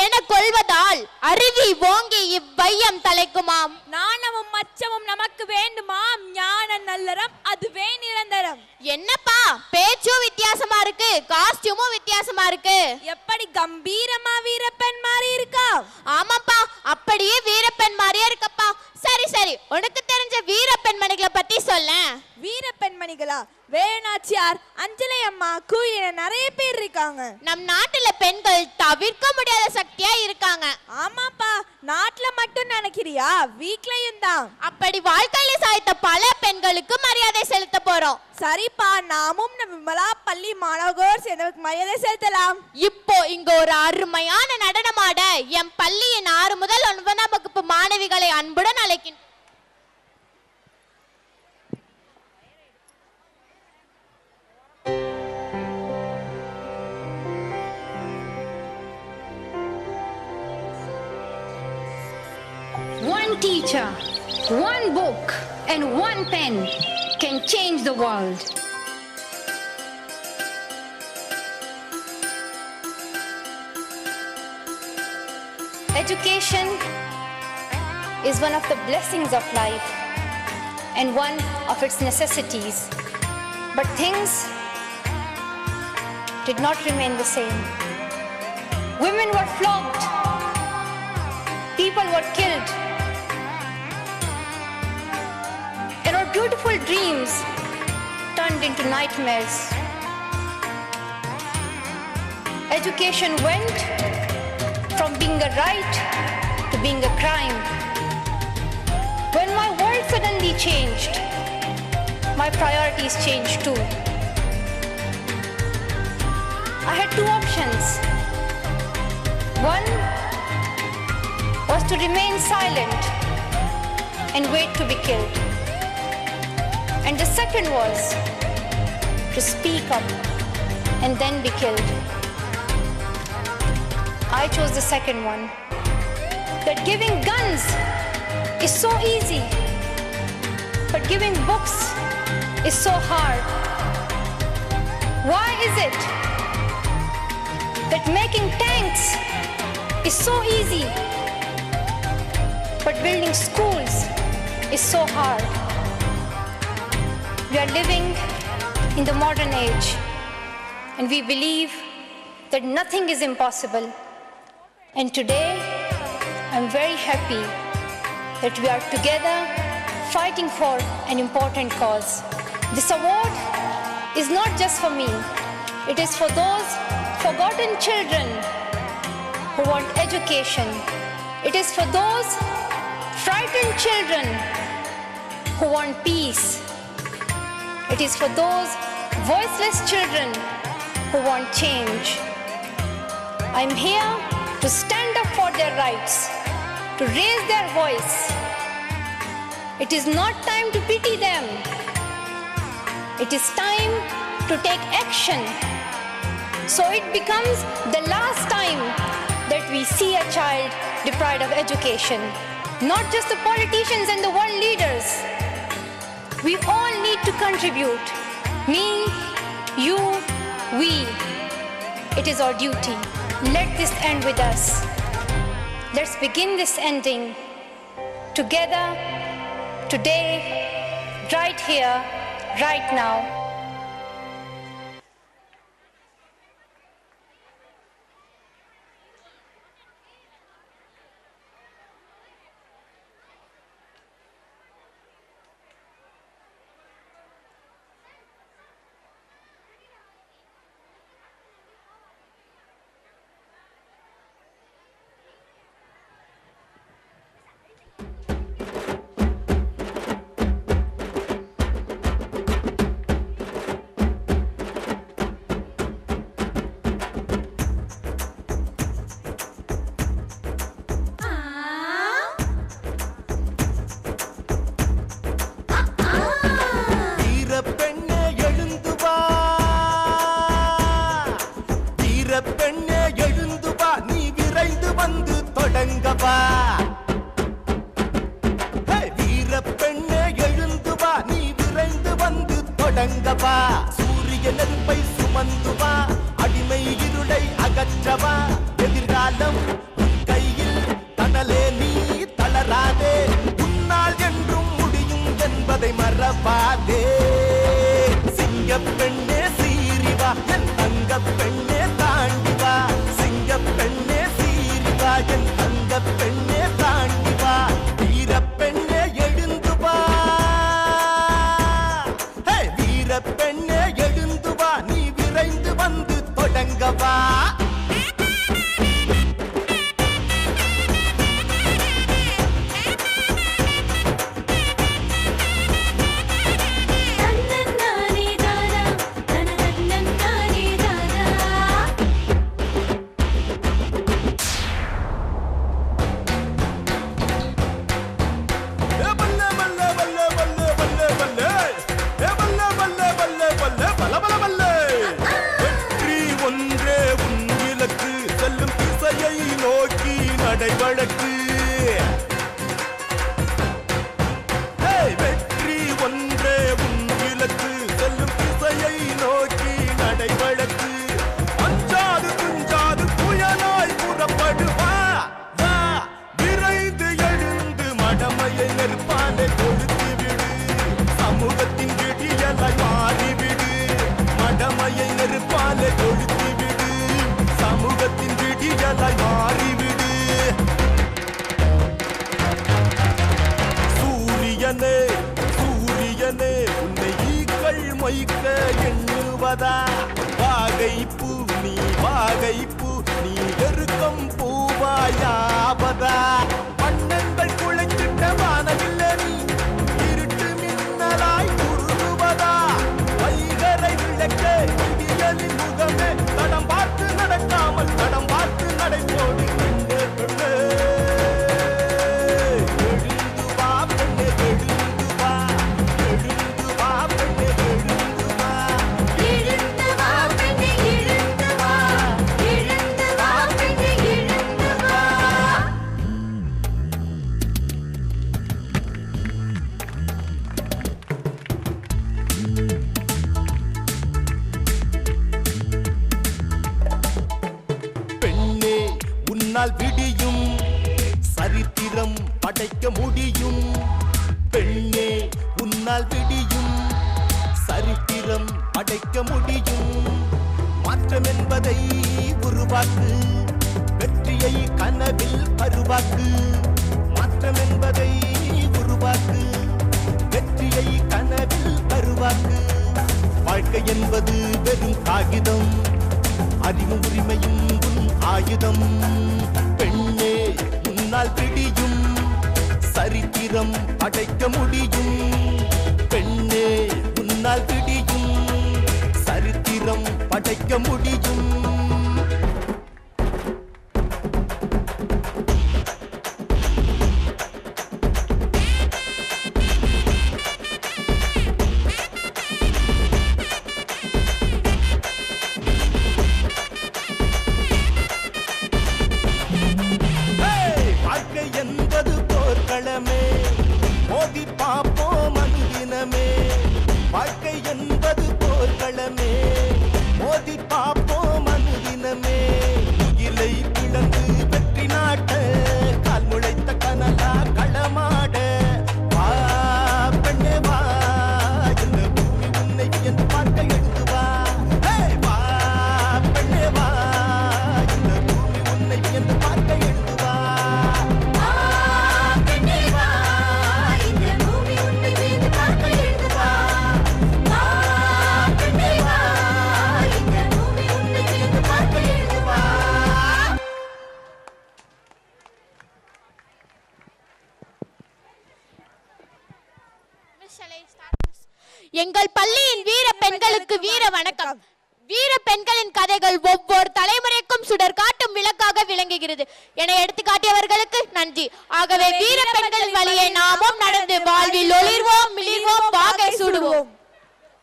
என கொள்வதால் அருவி ஓங்கி இவ்வையம் தலைக்குமாம். நாணமும் மச்சமும் நமக்கு வேண்டுமாம், ஞான நல்லறம் அதுவே நிரந்தரம். என்னப்பா பேச்சும் வித்தியாசமா இருக்கு, காஸ்டியூமும் வித்தியாசமா இருக்கு. எப்படி கம்பீரமா வீரப்பன் மாதிரி இருக்கா? ஆமாப்பா, அப்படியே வீரப்பன் மாதிரியே இருக்கப்பா. சரி சரி, உனக்கு தெரிஞ்ச வீரப்பெண்மணிகளை பத்தி சொல்ல. வீரப்பெண்மணிகளா? வேணாச்சியார், அஞ்சலை அம்மா, குயிலின நிறைய பேர் இருக்காங்க. நம் நாட்டுல பெண்கள் தவிர்க்க முடியாத சக்தியா இருக்காங்க. ஆமாப்பா, நாட்டுல மட்டும் நினைக்கிறியா? வீட்லயும் தான். அப்படி வாழ்க்கையில சாய்த்த பல பெண்களுக்கு மரியாதை செலுத்த போறோம். சரிப்பா, நாமும் விமலா பள்ளி மாணவர்கள் சேர்ந்து மரியாதை செலுத்தலாம். இப்போ இங்க ஒரு அருமையான நடனமாட என் பள்ளியின் 6 முதல் 9ஆம் வகுப்பு மாணவிகளை அன்புடன் அழைக்கின்றேன். One teacher, one book, and one pen can change the world. Education is one of the blessings of life and one of its necessities. But things did not remain the same. Women were flogged. People were killed. And our beautiful dreams turned into nightmares. Education went from being a right to being a crime. When my world suddenly changed, my priorities changed too. I had 2 options. One was to remain silent and wait to be killed. And the second was to speak up and then be killed. I chose the second one. That giving guns is so easy, but giving books is so hard. Why is it that making tanks is so easy, but building schools is so hard? We are living in the modern age, and we believe that nothing is impossible. And today, I'm very happy that we are together fighting for an important cause. This award is not just for me. It is for those forgotten children who want education. It is for those frightened children who want peace. It is for those voiceless children who want change. I'm here to stand up for their rights, to raise their voice. It is not time to pity them. It is time to take action, so it becomes the last time that we see a child deprived of education. Not just the politicians and the world leaders. We all need to contribute. Me, you, we. It is our duty. Let this end with us. Let's begin this ending together, today, right here, right now. சூரிய நெருப்பை சுமந்துவா, அடிமை இருளை அகற்றவா, எதிர்காலம் பாதே சிங்க பெண்ணே சீரிவா என் தங்க பெண்ணே தாண்டிவா சிங்க பெண்ணே சீரிவா என் தங்க பெண்ணே தாண்டிவா வீர பெண்ணே எழுந்து வா வீர பெண்ணே எழுந்து வா நீ விரைந்து வந்து தொடங்கவா வழக்கு வெற்றி ஒன்றே உன் இலக்கு செல்லும் திசையை நோக்கி நடை வழக்கு அஞ்சாது துஞ்சாது புயலாய் புறப்படுவா விரைந்து எழுந்து மடமையை நெருப்பாலே கொளுத்து விடு சமூகத்தின் விடியலாய் மாறிவிடு மடமையை நெருப்பாலே கொளுத்து விடு சமூகத்தின் விடியலாய் மாறிவிடு சூரியனே சூரியனே உன்னை ஈக்கள் மொய்க்க எண்ணுவதா வாகைப்பூ நீ வாகைப்பூ நீ வெறுக்கம் பூவாயாவதா வண்ணங்கள் குழைச்சிட்ட வானவில்லை நீ இருட்டு மின்னலாய் உருகுவதா வைகரை விளக்க விடியலின் முகமே தடம் பார்த்து நடக்காமல் தடம் பார்த்து நடைபோடு விடியும் சரித்திரம் படைக்க முடியும் பெண்ணே உன்னால் விடியும் சரித்திரம் படைக்க முடியும் மாற்றம் என்பதை உருவாக்கு வெற்றியை கனவில் பருவாக்கு மாற்றம் என்பதை உருவாக்கு வெற்றியை கனவில் பருவாக்கு வாழ்க்கை என்பது வெறும் காகிதம் அறிவு உரிமையும் ஆயுதம் பெண்ணே உன்னால் விடியும் சரித்திரம் படைக்க முடியும் பெண்ணே உன்னால் விடியும் சரித்திரம் படைக்க முடியும் மோதி பார்ப்போம் அனுதினமே வாழ்க்கை என்பது போர்க்களமே மோதி பார்ப்போம் அனுதினமே முகிலை பிளந்து வெற்றி நாட்ட கால் முளைத்த கனலா களமாட வா பெண்ணே வா இந்த பூமி உன்னை என்று பார்க்க எழுந்து வா வா பெண்ணே வா இந்த பூமி உன்னை என்று பார்க்க எழுந்து வா எங்கள் பள்ளியின் வீர பெண்களுக்கு வீர வணக்கம். வீர பெண்களின் கதைகள் ஒவ்வொரு தலைமுறைக்கும் சுடர் காட்டும் விளக்காக விளங்குகிறது என எடுத்துக்காட்டியவர்களுக்கு நன்றி. ஆகவே வீர பெண்களின் வழியை நாமும் நடந்து வாழ்வில் ஒளிர்வோம், மிளிர்வோம், வாகை சூடுவோம்.